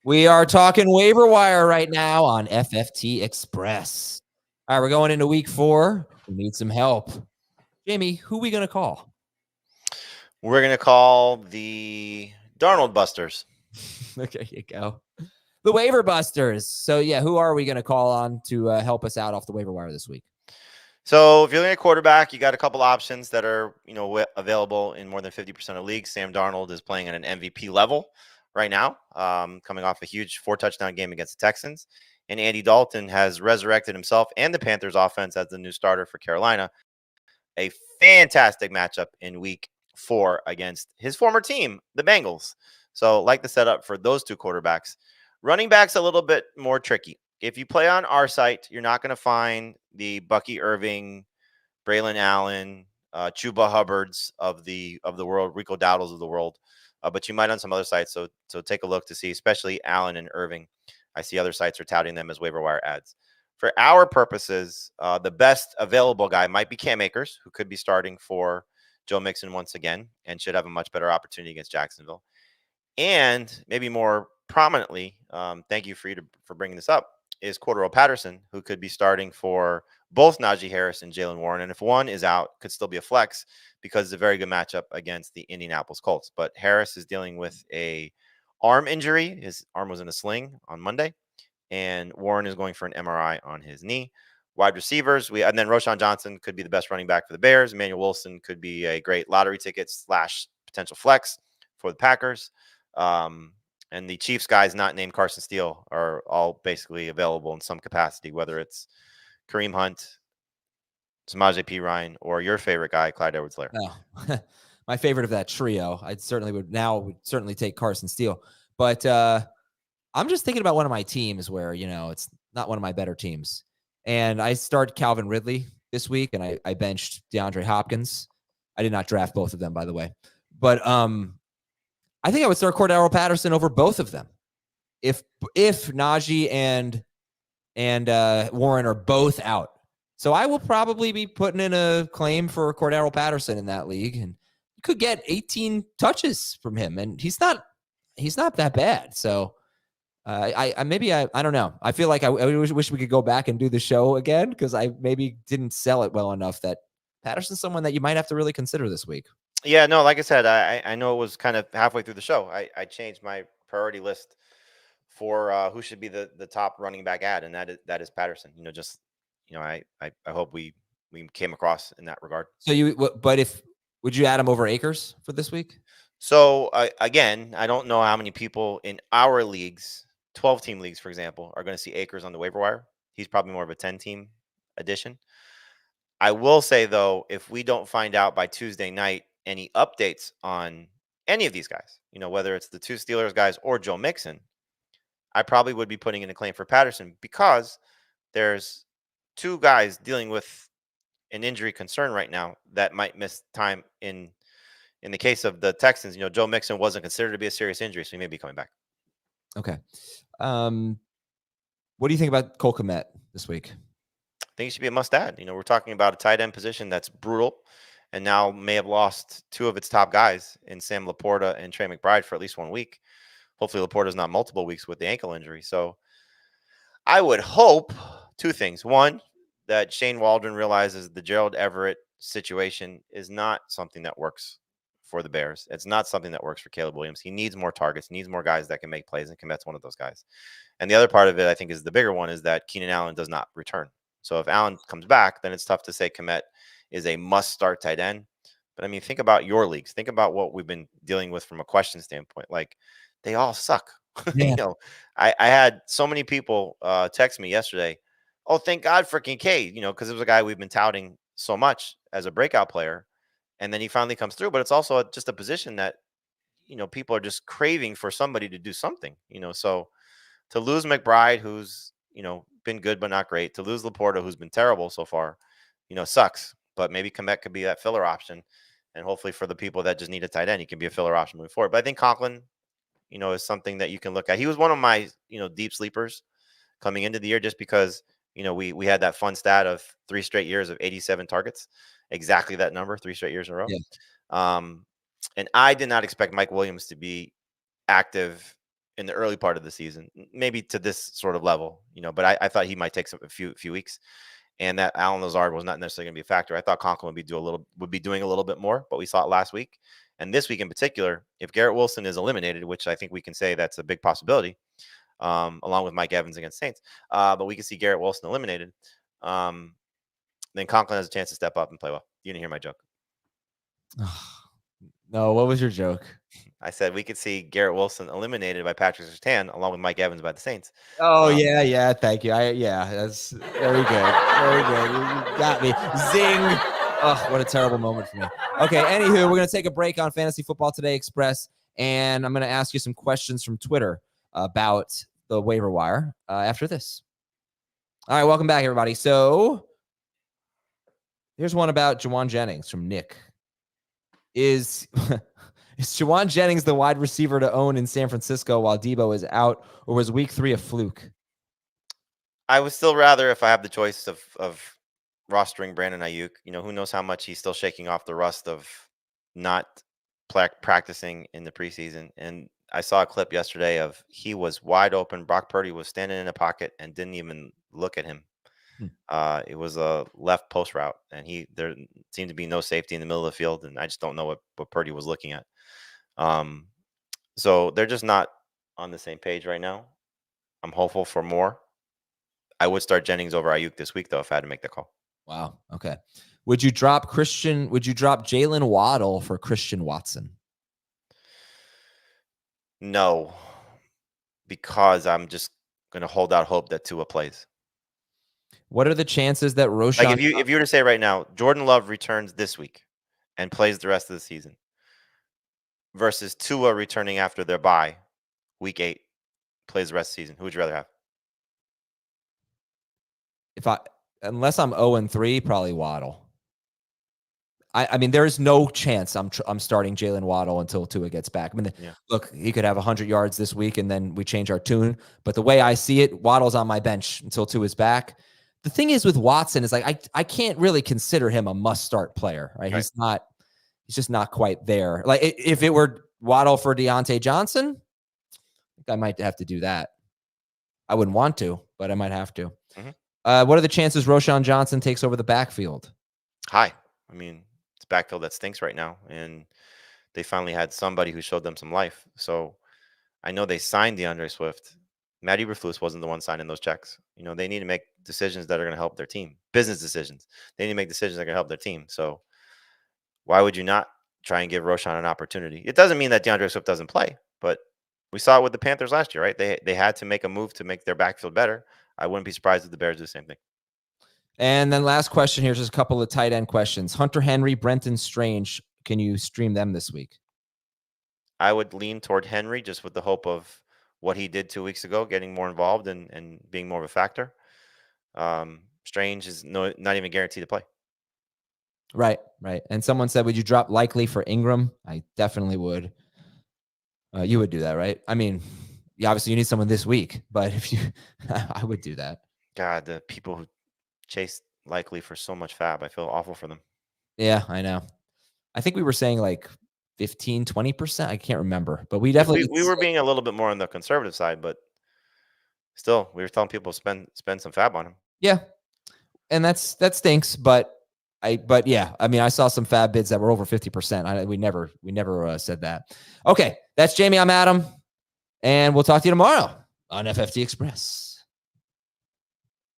We are talking waiver wire right now on FFT Express. All right, we're going into week 4. We need some help. Jamie, who are we going to call? We're going to call the Darnold Busters. There you go. The Waiver Busters. So, yeah, who are we going to call on to help us out off the waiver wire this week? So if you're looking at quarterback, you got a couple options that are, available in more than 50% of leagues. Sam Darnold is playing at an MVP level right now, coming off a huge 4-touchdown game against the Texans. And Andy Dalton has resurrected himself and the Panthers offense as the new starter for Carolina. A fantastic matchup in week 4 against his former team, the Bengals. So like the setup for those two quarterbacks. Running back's a little bit more tricky. If you play on our site, you're not going to find the Bucky Irving, Braylon Allen, Chuba Hubbards of the world, Rico Dowdles of the world, but you might on some other sites. So take a look to see, especially Allen and Irving. I see other sites are touting them as waiver wire ads. For our purposes, the best available guy might be Cam Akers, who could be starting for Joe Mixon once again and should have a much better opportunity against Jacksonville. And maybe more prominently, thank you for bringing this up, is Cordarrelle Patterson, who could be starting for both Najee Harris and Jaylen Warren. And if one is out, could still be a flex because it's a very good matchup against the Indianapolis Colts. But Harris is dealing with a arm injury. His arm was in a sling on Monday. And Warren is going for an MRI on his knee. Wide receivers, and then Roschon Johnson could be the best running back for the Bears. Emmanuel Wilson could be a great lottery ticket / potential flex for the Packers. And the Chiefs guys not named Carson Steele are all basically available in some capacity, whether it's Kareem Hunt, Samaje Perine, or your favorite guy, Clyde Edwards-Helaire. Oh, my favorite of that trio. I certainly would take Carson Steele. But I'm just thinking about one of my teams where, it's not one of my better teams. And I start Calvin Ridley this week, and I benched DeAndre Hopkins. I did not draft both of them, by the way. But I think I would start Cordarrelle Patterson over both of them. If Najee and Warren are both out. So I will probably be putting in a claim for Cordarrelle Patterson in that league, and you could get 18 touches from him, and he's not that bad. So I don't know. I feel like I wish we could go back and do the show again because I maybe didn't sell it well enough that Patterson's someone that you might have to really consider this week. Yeah, no, like I said, I know it was kind of halfway through the show. I changed my priority list for who should be the top running back ad, and that is Patterson. I hope we came across in that regard. So would you add him over Akers for this week? So again, I don't know how many people in our leagues, 12-team leagues, for example, are going to see Akers on the waiver wire. He's probably more of a 10-team addition. I will say, though, if we don't find out by Tuesday night any updates on any of these guys, whether it's the two Steelers guys or Joe Mixon, I probably would be putting in a claim for Patterson because there's two guys dealing with an injury concern right now that might miss time in the case of the Texans. Joe Mixon wasn't considered to be a serious injury, so he may be coming back. Okay. What do you think about Cole Kmet this week? I think he should be a must-add. We're talking about a tight end position that's brutal and now may have lost two of its top guys in Sam Laporta and Trey McBride for at least 1 week. Hopefully Laporta's not multiple weeks with the ankle injury. So I would hope two things. One, that Shane Waldron realizes the Gerald Everett situation is not something that works for the Bears. It's not something that works for Caleb Williams. He needs more targets, needs more guys that can make plays, and Kmet's one of those guys. And the other part of it, I think, is the bigger one, is that Keenan Allen does not return. So if Allen comes back, then it's tough to say Kmet is a must-start tight end. But, I mean, think about your leagues. Think about what we've been dealing with from a question standpoint. Like, they all suck. Yeah. I had so many people text me yesterday, oh, thank God for Kincaid, because it was a guy we've been touting so much as a breakout player. And then he finally comes through. But it's also just a position that, people are just craving for somebody to do something, So to lose McBride, who's, been good but not great, to lose Laporta, who's been terrible so far, sucks. But maybe Kmet could be that filler option. And hopefully for the people that just need a tight end, he can be a filler option moving forward. But I think Conklin, is something that you can look at. He was one of my, deep sleepers coming into the year just because, we had that fun stat of 3 straight years of 87 targets. Exactly that number, 3 straight years in a row. Yeah. And I did not expect Mike Williams to be active in the early part of the season, maybe to this sort of level, but I thought he might take a few weeks, and that Alan Lazard was not necessarily going to be a factor. I thought Conklin would be doing a little bit more, but we saw it last week and this week in particular. If Garrett Wilson is eliminated, which I think we can say that's a big possibility, along with Mike Evans against Saints, but we can see Garrett Wilson eliminated, then Conklin has a chance to step up and play well. You didn't hear my joke. No, what was your joke? I said we could see Garrett Wilson eliminated by Patrick Surtain, along with Mike Evans by the Saints. Oh, yeah. Thank you. That's very good. Very good. You got me. Zing. Oh, what a terrible moment for me. Okay, anywho, we're going to take a break on Fantasy Football Today Express, and I'm going to ask you some questions from Twitter about the waiver wire after this. All right, welcome back, everybody. So here's one about Jauan Jennings from Nick. Is Jauan Jennings the wide receiver to own in San Francisco while Debo is out, or was week 3 a fluke? I would still rather, if I have the choice of rostering Brandon Ayuk, who knows how much he's still shaking off the rust of not practicing in the preseason. And I saw a clip yesterday of he was wide open. Brock Purdy was standing in a pocket and didn't even look at him. It was a left post route, and there seemed to be no safety in the middle of the field, and I just don't know what Purdy was looking at. So they're just not on the same page right now. I'm hopeful for more. I would start Jennings over Ayuk this week, though, if I had to make the call. Wow. Okay. Would you drop Jalen Waddle for Christian Watson? No, because I'm just going to hold out hope that Tua plays. What are the chances that Roshan... Like if you were to say right now, Jordan Love returns this week and plays the rest of the season versus Tua returning after their bye, week 8, plays the rest of the season, who would you rather have? Unless I'm 0-3, probably Waddle. I mean, there is no chance I'm starting Jalen Waddle until Tua gets back. I mean, Look, he could have 100 yards this week, and then we change our tune. But the way I see it, Waddle's on my bench until Tua is back. The thing is with Watson is like I can't really consider him a must-start player, right? He's just not quite there. Like if it were Waddle for Deontay Johnson, I think I might have to do that. I wouldn't want to, but I might have to. Mm-hmm. What are the chances Roshan Johnson takes over the backfield? High. I mean, it's a backfield that stinks right now, and they finally had somebody who showed them some life. So I know they signed DeAndre Swift. Matt Eberflus wasn't the one signing those checks. They need to make decisions that are going to help their team. Business decisions. They need to make decisions that are going to help their team. So why would you not try and give Roshan an opportunity? It doesn't mean that DeAndre Swift doesn't play, but we saw it with the Panthers last year, right? They had to make a move to make their backfield better. I wouldn't be surprised if the Bears do the same thing. And then last question here, just a couple of tight end questions. Hunter Henry, Brenton Strange, can you stream them this week? I would lean toward Henry just with the hope of what he did 2 weeks ago, getting more involved and being more of a factor. Strange is not even guaranteed to play. Right. And someone said, would you drop Likely for Ingram? I definitely would. You would do that, right? I mean, obviously you need someone this week, but I would do that. God, the people who chase Likely for so much fab, I feel awful for them. Yeah, I know. I think we were saying like 15, 20%. I can't remember, but we definitely we were being a little bit more on the conservative side, but still, we were telling people to spend some fab on him. Yeah, and that stinks. But yeah, I mean, I saw some fab bids that were over 50%. We never said that. Okay, that's Jamie. I'm Adam, and we'll talk to you tomorrow on FFT Express.